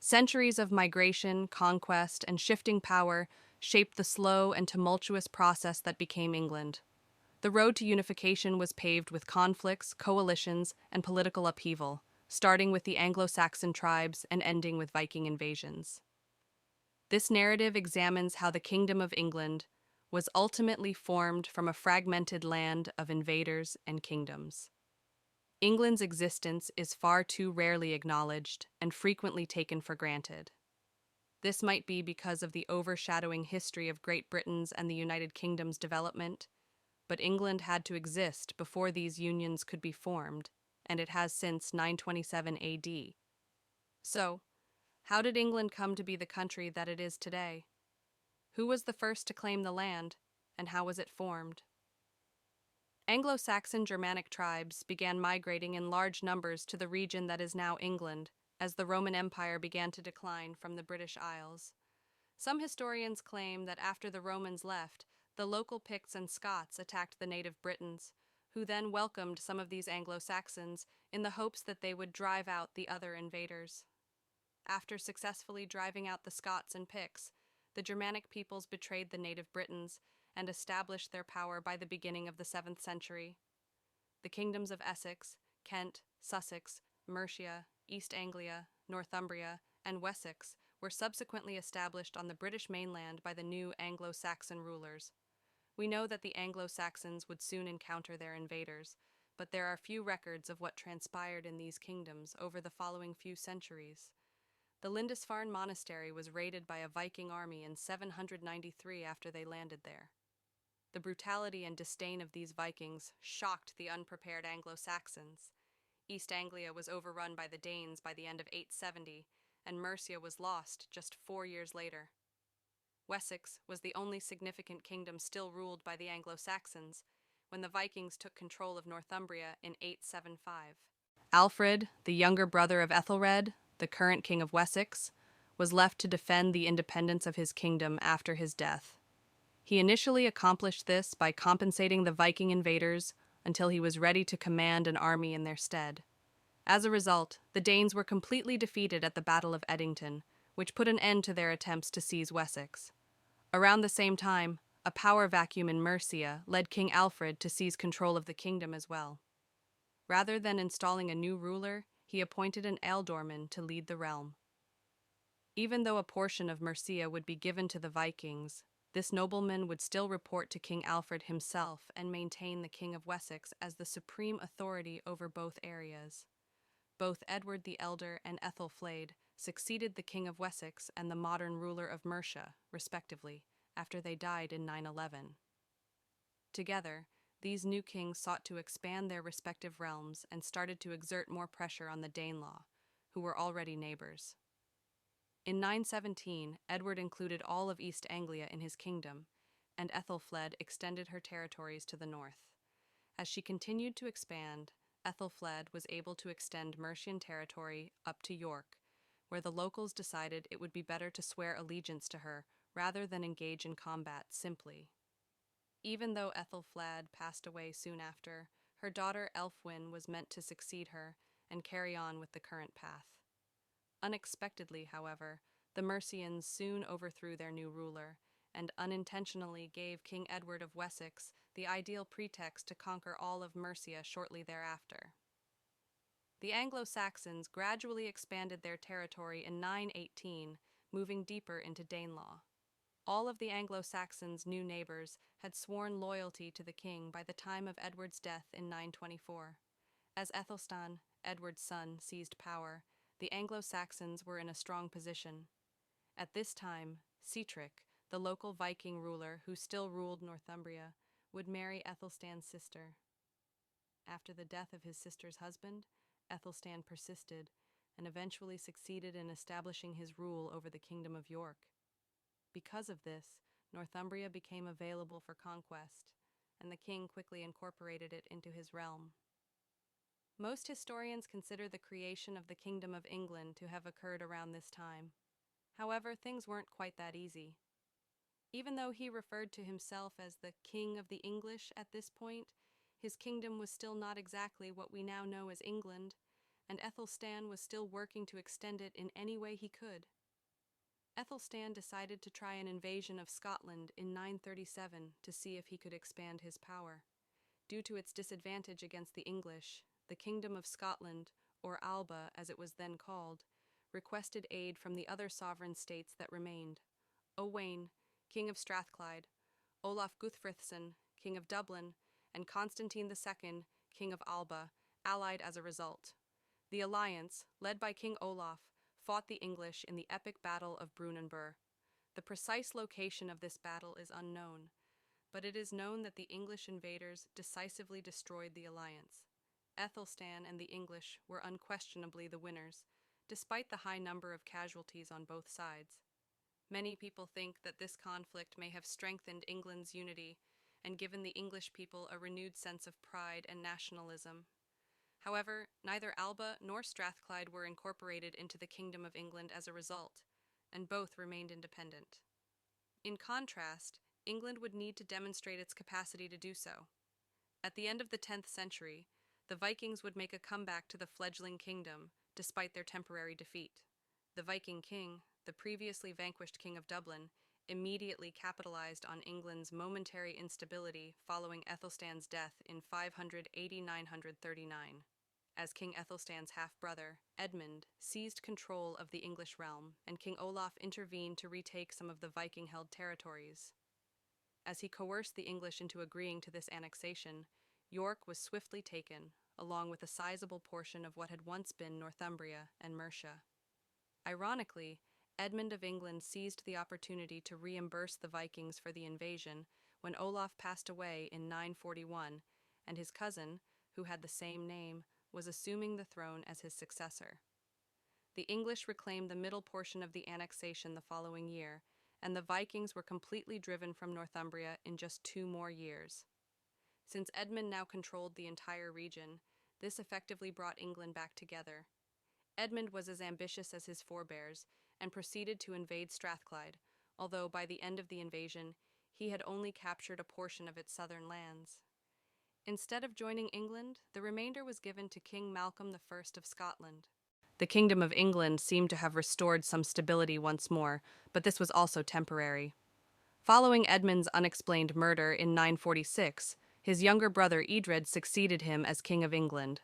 Centuries of migration, conquest, and shifting power shaped the slow and tumultuous process that became England. The road to unification was paved with conflicts, coalitions, and political upheaval, starting with the Anglo-Saxon tribes and ending with Viking invasions. This narrative examines how the Kingdom of England was ultimately formed from a fragmented land of invaders and kingdoms. England's existence is far too rarely acknowledged and frequently taken for granted. This might be because of the overshadowing history of Great Britain's and the United Kingdom's development, but England had to exist before these unions could be formed, and it has since 927 AD. So, how did England come to be the country that it is today? Who was the first to claim the land, and how was it formed? Anglo-Saxon Germanic tribes began migrating in large numbers to the region that is now England, as the Roman Empire began to decline from the British Isles. Some historians claim that after the Romans left, the local Picts and Scots attacked the native Britons, who then welcomed some of these Anglo-Saxons in the hopes that they would drive out the other invaders. After successfully driving out the Scots and Picts, the Germanic peoples betrayed the native Britons and established their power by the beginning of the 7th century. The kingdoms of Essex, Kent, Sussex, Mercia, East Anglia, Northumbria, and Wessex were subsequently established on the British mainland by the new Anglo-Saxon rulers. We know that the Anglo-Saxons would soon encounter their invaders, but there are few records of what transpired in these kingdoms over the following few centuries. The Lindisfarne monastery was raided by a Viking army in 793 after they landed there. The brutality and disdain of these Vikings shocked the unprepared Anglo-Saxons. East Anglia was overrun by the Danes by the end of 870, and Mercia was lost just 4 years later. Wessex was the only significant kingdom still ruled by the Anglo-Saxons when the Vikings took control of Northumbria in 875. Alfred, the younger brother of Æthelred, the current king of Wessex, was left to defend the independence of his kingdom after his death. He initially accomplished this by compensating the Viking invaders until he was ready to command an army in their stead. As a result, the Danes were completely defeated at the Battle of Edington, which put an end to their attempts to seize Wessex. Around the same time, a power vacuum in Mercia led King Alfred to seize control of the kingdom as well. Rather than installing a new ruler, he appointed an ealdorman to lead the realm. Even though a portion of Mercia would be given to the Vikings, this nobleman would still report to King Alfred himself and maintain the King of Wessex as the supreme authority over both areas. Both Edward the Elder and Æthelflaed succeeded the King of Wessex and the modern ruler of Mercia, respectively, after they died in 911. Together, these new kings sought to expand their respective realms and started to exert more pressure on the Danelaw, who were already neighbors. In 917, Edward included all of East Anglia in his kingdom, and Æthelflaed extended her territories to the north. As she continued to expand, Æthelflaed was able to extend Mercian territory up to York, where the locals decided it would be better to swear allegiance to her rather than engage in combat simply. Even though Æthelflaed passed away soon after, her daughter Elfwin was meant to succeed her and carry on with the current path. Unexpectedly, however, the Mercians soon overthrew their new ruler and unintentionally gave King Edward of Wessex the ideal pretext to conquer all of Mercia shortly thereafter. The Anglo-Saxons gradually expanded their territory in 918, moving deeper into Danelaw. All of the Anglo-Saxons' new neighbors had sworn loyalty to the king by the time of Edward's death in 924. As Æthelstan, Edward's son, seized power, the Anglo-Saxons were in a strong position. At this time, Sihtric, the local Viking ruler who still ruled Northumbria, would marry Æthelstan's sister. After the death of his sister's husband, Æthelstan persisted and eventually succeeded in establishing his rule over the Kingdom of York. Because of this, Northumbria became available for conquest, and the king quickly incorporated it into his realm. Most historians consider the creation of the Kingdom of England to have occurred around this time. However, things weren't quite that easy. Even though he referred to himself as the King of the English at this point, his kingdom was still not exactly what we now know as England, and Æthelstan was still working to extend it in any way he could. Æthelstan decided to try an invasion of Scotland in 937 to see if he could expand his power. Due to its disadvantage against the English, the Kingdom of Scotland, or Alba as it was then called, requested aid from the other sovereign states that remained. Owain, King of Strathclyde, Olaf Guthfrithson, King of Dublin, and Constantine II, King of Alba, allied as a result. The alliance, led by King Olaf, fought the English in the epic Battle of Brunanburh. The precise location of this battle is unknown, but it is known that the English invaders decisively destroyed the alliance. Æthelstan and the English were unquestionably the winners, despite the high number of casualties on both sides. Many people think that this conflict may have strengthened England's unity and given the English people a renewed sense of pride and nationalism. However, neither Alba nor Strathclyde were incorporated into the Kingdom of England as a result, and both remained independent. In contrast, England would need to demonstrate its capacity to do so. At the end of the 10th century, the Vikings would make a comeback to the fledgling kingdom, despite their temporary defeat. The Viking king, the previously vanquished King of Dublin, immediately capitalized on England's momentary instability following Æthelstan's death in 580–939. As King Æthelstan's half-brother, Edmund, seized control of the English realm, and King Olaf intervened to retake some of the Viking-held territories. As he coerced the English into agreeing to this annexation, York was swiftly taken, along with a sizable portion of what had once been Northumbria and Mercia. Ironically, Edmund of England seized the opportunity to reimburse the Vikings for the invasion when Olaf passed away in 941, and his cousin, who had the same name, was assuming the throne as his successor. The English reclaimed the middle portion of the annexation the following year, and the Vikings were completely driven from Northumbria in just 2 more years. Since Edmund now controlled the entire region, this effectively brought England back together. Edmund was as ambitious as his forebears and proceeded to invade Strathclyde, although by the end of the invasion, he had only captured a portion of its southern lands. Instead of joining England, the remainder was given to King Malcolm I of Scotland. The Kingdom of England seemed to have restored some stability once more, but this was also temporary. Following Edmund's unexplained murder in 946, his younger brother Edred succeeded him as King of England.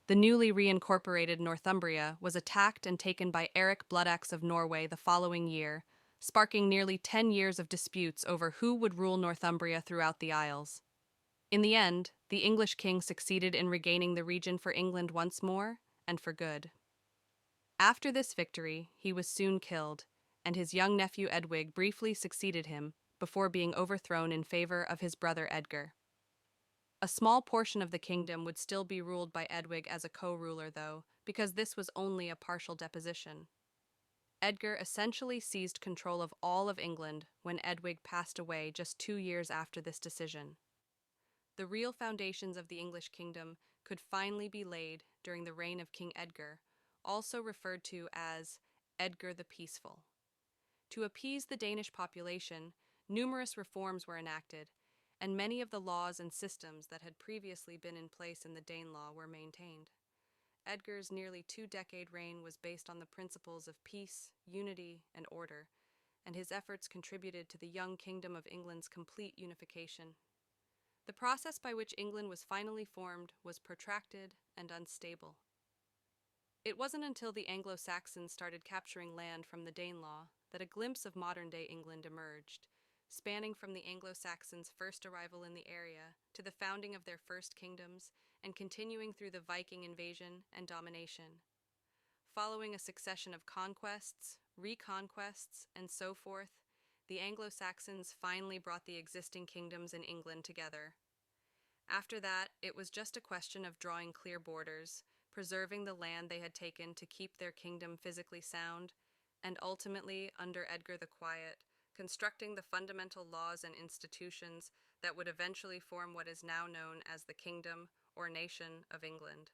The newly reincorporated Northumbria was attacked and taken by Eric Bloodaxe of Norway the following year, sparking nearly 10 years of disputes over who would rule Northumbria throughout the Isles. In the end, the English king succeeded in regaining the region for England once more, and for good. After this victory, he was soon killed, and his young nephew Edwig briefly succeeded him, before being overthrown in favor of his brother Edgar. A small portion of the kingdom would still be ruled by Edwig as a co-ruler, though, because this was only a partial deposition. Edgar essentially seized control of all of England when Edwig passed away just 2 years after this decision. The real foundations of the English kingdom could finally be laid during the reign of King Edgar, also referred to as Edgar the Peaceful. To appease the Danish population, numerous reforms were enacted, and many of the laws and systems that had previously been in place in the Danelaw were maintained. Edgar's nearly 2-decade reign was based on the principles of peace, unity, and order, and his efforts contributed to the young Kingdom of England's complete unification. The process by which England was finally formed was protracted and unstable. It wasn't until the Anglo-Saxons started capturing land from the Danelaw that a glimpse of modern-day England emerged, spanning from the Anglo-Saxons' first arrival in the area to the founding of their first kingdoms and continuing through the Viking invasion and domination. Following a succession of conquests, reconquests, and so forth, the Anglo-Saxons finally brought the existing kingdoms in England together. After that, it was just a question of drawing clear borders, preserving the land they had taken to keep their kingdom physically sound, and ultimately, under Edgar the Quiet, constructing the fundamental laws and institutions that would eventually form what is now known as the Kingdom or Nation of England.